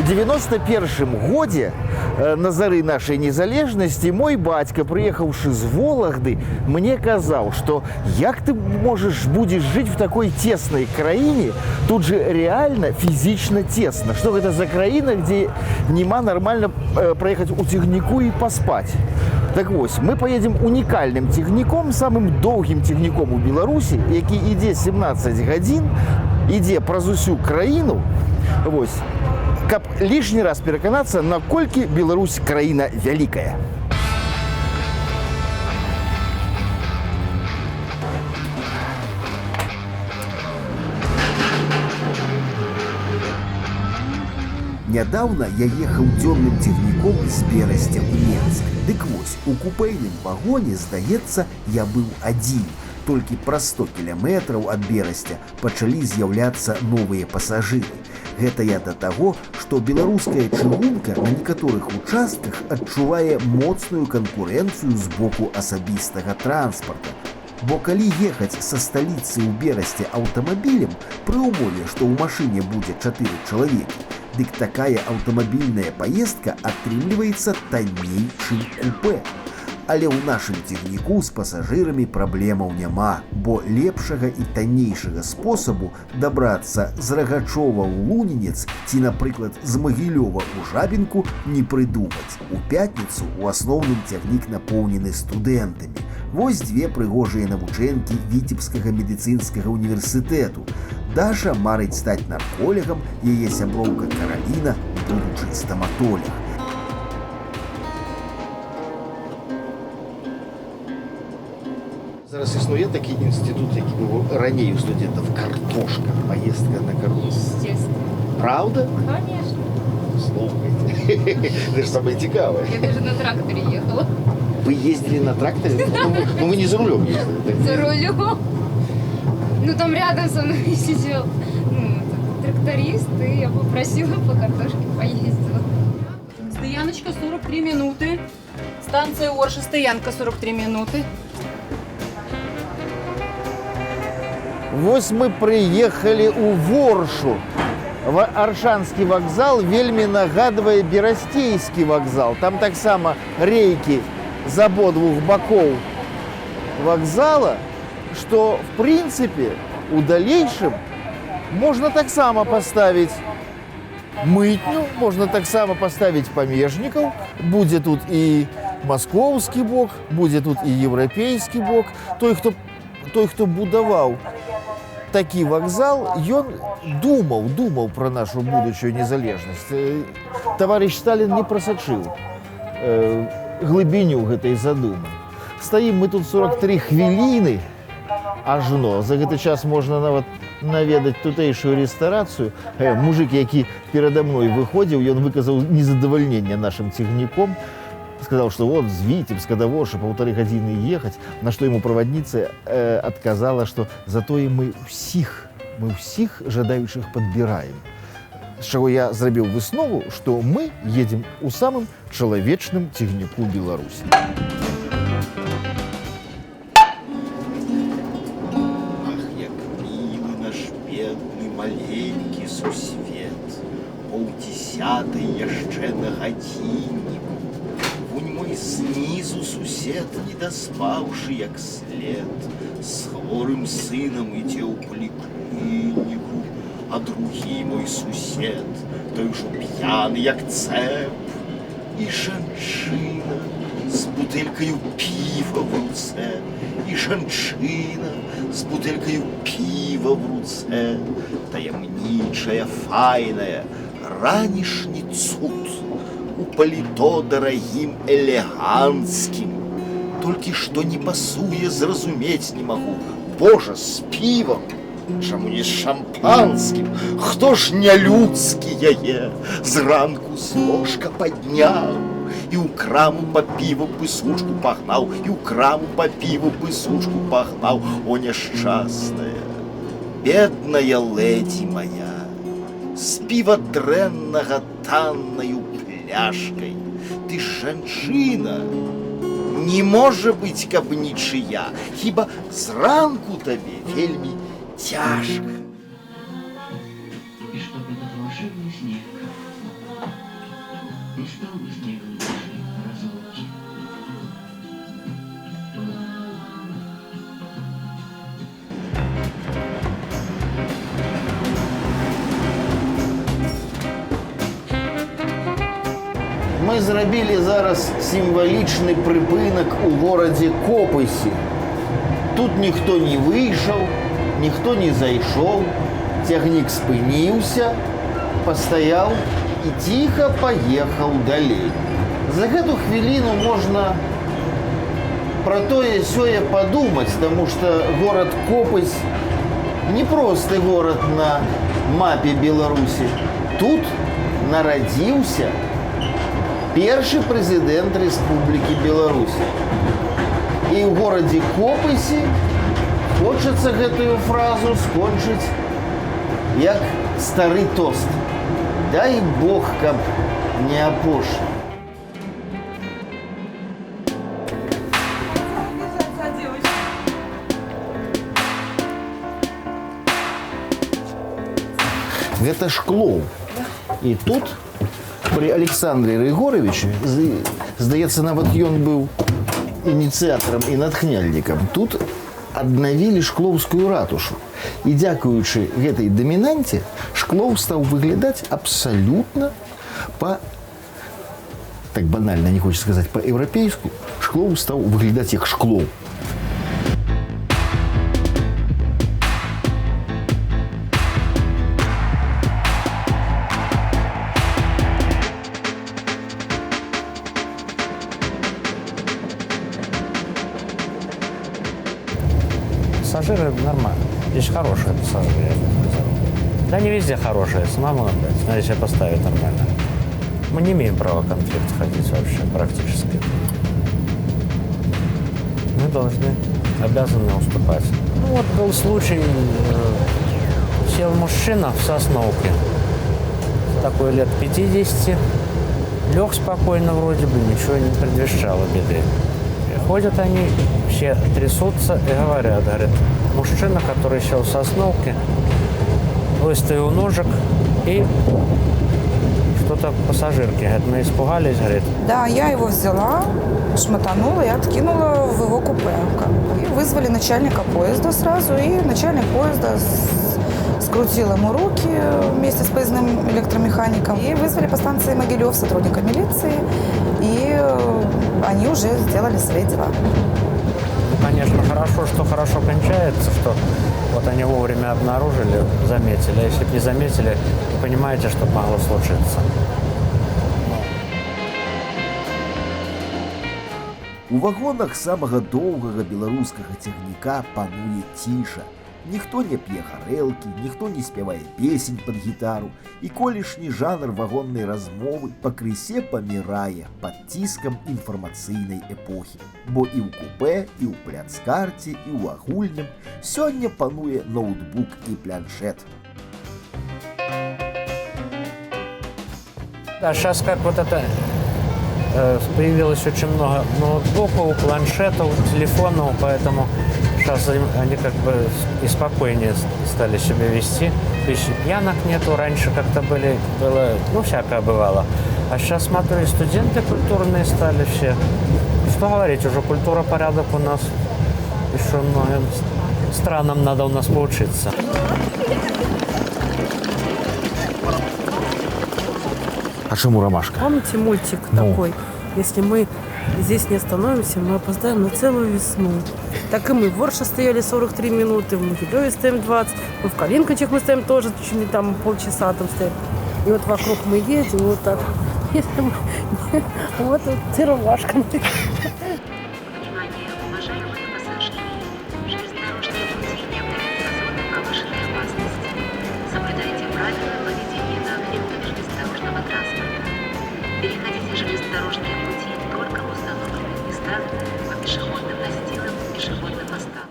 У 91 годзе на зары нашай незалежнасці мой бацька, прыехаўшы з Вологды, мне казаў, што як ты можаш будзеш жыць в такой цеснай краіне, тут же реально фізічна цесна. Што гэта за краіна, дзе нема нармальна праехаць у цягніку і паспаць. Так вось, мы поедем унікальным цягніком, самым доўгім цягніком у Беларусі, які ідзе 17 гадзін, ідзе праз усю краіну, вось, каб лішні раз пераканацца, наколькі Беларусь краіна вялікая. Нядаўна я ехаў дзённым цягніком з Берасця ў Менск. Дык вось, у купэйным вагоне, здаецца, я быў адзін. Толькі праз 100 кіламетраў ад Берасця пачалі з'яўляцца новыя пасажыры. Гэта я да таго, што беларуская чыгунка на некаторых участках адчувае моцную канкурэнцыю з боку асабістага транспарта. Бо калі ехаць са сталіцы ў Берасце аўтамабілем, пры ўмове, што ў машыне будзе 4 чалавекі, дык такая аўтамабільная паездка атрымліваецца танней, чым купэ. Але ў нашым цягніку з пасажырамі праблемаў няма, бо лепшага і таннейшага спосабу дабрацца з Рагачова ў Лунінец ці, напрыклад, з Магілёва ў Жабінку не прыдумаць. У пятніцу ў асноўным цягнік напоўнены студэнтамі. Вось дзве прыгожыя навучэнкі Віцебскага медыцынскага універсітэту. Даша марыць стаць нарколегам, яе сяброўка Караліна – будучы стаматолог. Зараз існуе такі інстытут, які быў раней у студэнтаў, картошка, поездка на картошку. Естественно. Правда? Конечно. Слухайте, это же самое цікавое. Я даже на тракторе ехала. Вы ездили на тракторе? Ну вы не за рулем ездили. За рулем. Ну там рядом со мной сидел тракторист, и я попросила по картошке поездила. Стояночка 43 минуты. Станция Орша, стоянка 43 минуты. Вось мы прыехалі ў Воршу. Аршанскі вакзал вельмі нагадвае Берасцейскі вакзал. Там таксама рейкі з абодвух бакоў вакзала, што, в прынцыпе, у далейшым можна таксама паставіць мытню, можна таксама паставіць памежнікаў. Будзе тут і маскоўскі бок, будзе тут і еўрапейскі бок. Той, хто будаваў такі вакзал, ён думаў пра нашу будучую незалежнасць. Таварыш Сталін не прасачыў глыбіню гэтай задумы. Стаім мы тут 43 хвіліны ажно. За гэты час можна нават наведаць тутэйшую рэстарацыю. Мужик, які перада мной выходзіў, ён выказаў незадавальненне нашым цягніком. Сказал, что вот с Витебска до Ворши 1,5 гадзіны ехать, на что ему проводница отказала, что затое мы всех жадающих подбираем. С чего я зрабіў выснову, что мы едем у самым чалавечным цягніку Беларуси. Ах, як милый наш бедный маленький сусвет, 9:30 яшчэ на гадзінніку. Мой снизу сусед, не доспавший як след, с хворым сыном ідзе ў поліклініку, а другі мой сусед, той ужо п'яны як цэп, і жанчына з бутэлькаю піва в руцэ, і жанчына з бутэлькаю піва в руцэ, таямнічая, файная, ранішні цуд. У паліто дарагім элеганцкім. Толькі што не пасуе, зразумець не магу. Божа, з півам, чаму не з шампанскім? Хто ж нялюдскі яе зранку з ложка падняў і ў краму па піва пысучку пагнаў, і ў краму па піва пысучку пагнаў. О, няшчасная, бедная ледзі моя, з піва дрэннага таннаю пляшкой. Ты жанчына, не можа быць, каб нічыя, хіба зранку табе вельмі цяжка. И чтобы это было волшебный снег. И стал бы снегом души разлуки. Мы зрабілі зараз сімвалічны прыпынак у горадзе Копысе. Тут ніхто не выйшаў, ніхто не зайшоў, цягнік спыніўся, пастаяў і ціха паехаў далей. За гэту хвіліну можна пра тое-сёе падумаць, таму што горад Копысь не просты горад на мапе Беларусі. Тут нарадзіўся першы прэзідэнт Рэспублікі Беларусь. І ў горадзе Копысе хочацца гэтую фразу скончыць як стары тост. Дай Бог, каб не апошні. Гэта ж Клоу. І тут при Александре Рыгоровиче, здаецца, нават ён быў ініцыятарам і натхняльнікам, тут аднавілі шклоўскую ратушу. І дзякуючы гэтай дамінанце Шклоў стаў выглядаць абсалютна так банальна не хочется сказаць па-еўрапейску, Шклоў стаў выглядаць як Шклоў. Пассажиры нормально. Здесь хорошие пассажиры, я бы сказал. Да не везде хорошие, самому надо брать. Надо себя поставить нормально. Мы не имеем права в конфликт ходить вообще, практически. Мы должны, обязаны уступать. Ну вот был случай, сел мужчина в Сосновке, такой лет 50, лег спокойно вроде бы, ничего не предвещало беды. Ходят они, все трясутся и говорят, мужчина, который сел в Сосновке, выставил ножик и что-то пассажирки. Говорит, мы испугались, говорит. Да, я его взяла, шмотанула и откинула в его купе. И вызвали начальника поезда сразу, и начальник поезда скрутил ему руки вместе с поездным электромехаником. И вызвали по станции Могилев сотрудника милиции, и они уже сделали свои дела. Ну, конечно, хорошо, что хорошо кончается, что вот они вовремя обнаружили, заметили. А если бы не заметили, вы понимаете, что могло случиться. У вагонах самага доўгага беларускага цягніка пануе ціша. Ніхто не п'е гарэлкі, ніхто не спявае песень пад гітару, і колішні жанр вагоннай размовы пакрысе памірае пад ціскам інфармацыйнай эпохі. Бо і ў купе, і ў пляцкарце, і ў агульным сёння пануе ноутбук і планшет. Да, сейчас как вот это появилось очень много ноутбуков, планшетов, телефонов, поэтому сейчас они как бы и спокойнее стали себя вести. Пьянок нету, раньше как-то было, ну, всякое бывало. А сейчас, смотрю, и студенты культурные стали все. Что говорить, уже культура, порядок у нас еще многим странам надо у нас поучиться. А чему ромашка? Помните мультик такой? Если мы здесь не остановимся, мы опоздаем на целую весну. Так и мы в Ворше стояли 43 минуты, в Могилеве стоим 20, мы в Калинкачах мы стоим тоже чуть ли там полчаса там стоим. И вот вокруг мы едем, вот так. Вот ты ромашка. Внимание, уважаемые пассажиры! Железнодорожные пути не являются зоной повышенной опасности. Соблюдайте правила поведения на отрезках железнодорожного транспорта. Переходите железнодорожные пути только в установленных местах по пешеходным настилам и пешеходным мостам.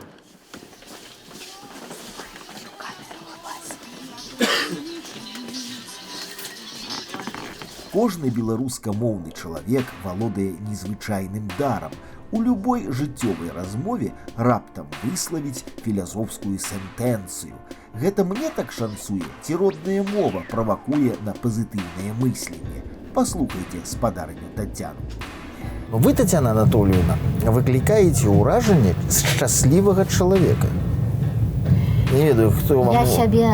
Кожны беларускамоўны чалавек валодае незвычайным дарам. У любой жыццёвай размове раптам выславіць філасофскую сентэнцыю. Гэта мне так шанцуе, ці родная мова правакуе на пазітыўнае мысленне? Паслухайце спадарню Тацяну. Вы, Татьяна Анатольевна, выкликаете уражение с счастливого человека. Не ведаю, кто вам... Я себе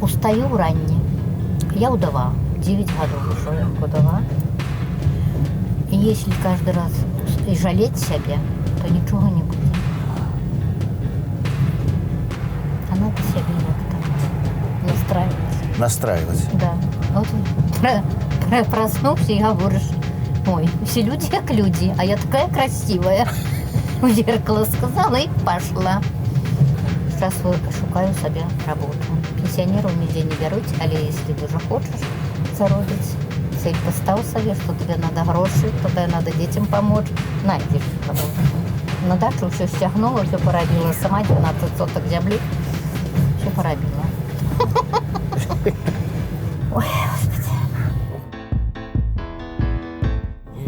устаю ранне. Я удова. 9 годов уже я удова. И если каждый раз и жалеть себя, то ничего не будет. А надо себе как-то настраивать. Настраивать? Да. Вот проснулся и говоришь: ой, все люди как люди, а я такая красивая. В зеркало сказала и пошла. Сейчас шукаю себе работу. Пенсионеров нигде не берут, але если ты уже хочешь заробить, цель поставил себе, что тебе надо гроши, тогда надо детям помочь, найдешь работу. На дачу все стягнула, все поробила сама, 12 соток земли, все поробила. Ой, Господи.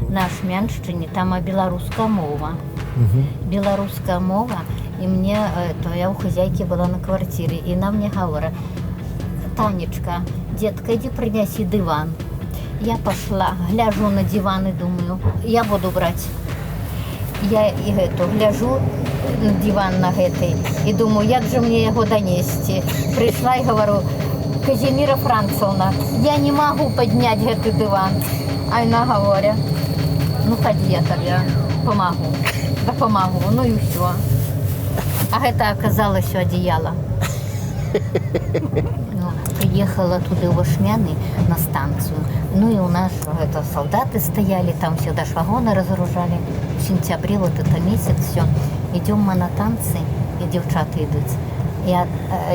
Наш Мяншчыне, там белорусская мова. Белорусская мова. И мне, то я у хозяйки была на квартире, и она мне говорит: Танечка, детка, иди принеси диван. Я пошла, гляжу на диван и думаю, я буду брать. Я и гляжу на диван на этой и думаю, як же мне его донести. Пришла и говорю: Казимира Францовна, я не могу поднять этот диван. А она говорит: ну ходи, я тебе помогу. Да помогу, ну и все. А это оказалось все одеяло. Приехала туда в Ошмяны на станцию. Ну и у нас это солдаты стояли, там всегда ж вагоны разгружали. В сентябре, вот это месяц, все. Идем мы на танцы, и девчата идут. И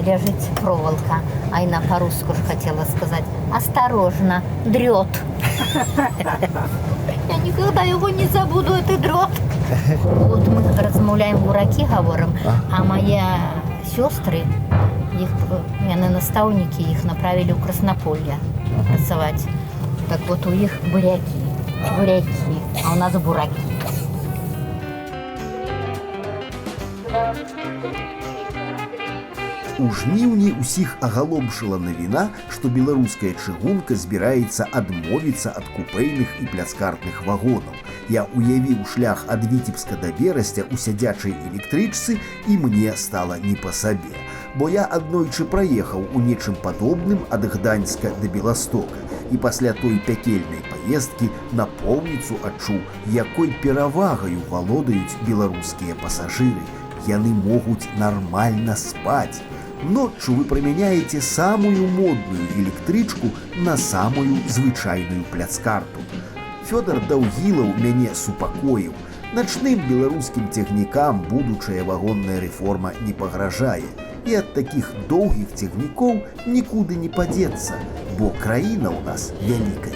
лежит проволока. А она по-русски ж хотела сказать: осторожно, дрет. Я никогда его не забуду, это дрет. Вот мы размовляем бураки, говорим, а моя сестры, их, они наставники, их направили в Краснополье pracować. Так вот у них буряки, а у нас бураки. У жніўні ўсіх агаломшыла навіна, што беларуская чыгунка збіраецца адмовіцца ад купэйных і пляцкартных вагонаў. Я уявіў шлях ад Віцебска да Берасця ў сядзячай электрычцы, і мне стала не па сабе. Бо я аднойчы праехаў у нечым падобным ад Гданьска да Беластока, і пасля той пякельнай паездкі напоўніцу адчуў, якой перавагаю валодаюць беларускія пасажыры. Яны могуць нармальна спаць. Ноччу вы прымяняеце самую модную электрычку на самую звычайную пляцкарту. Фёдор Даўгілаў мяне супакоіў. Начным беларускім цягнікам будучая вагонная рэформа не пагражае. І ад такіх доўгіх цягнікоў нікуды не падзецца, бо краіна ў нас вялікая.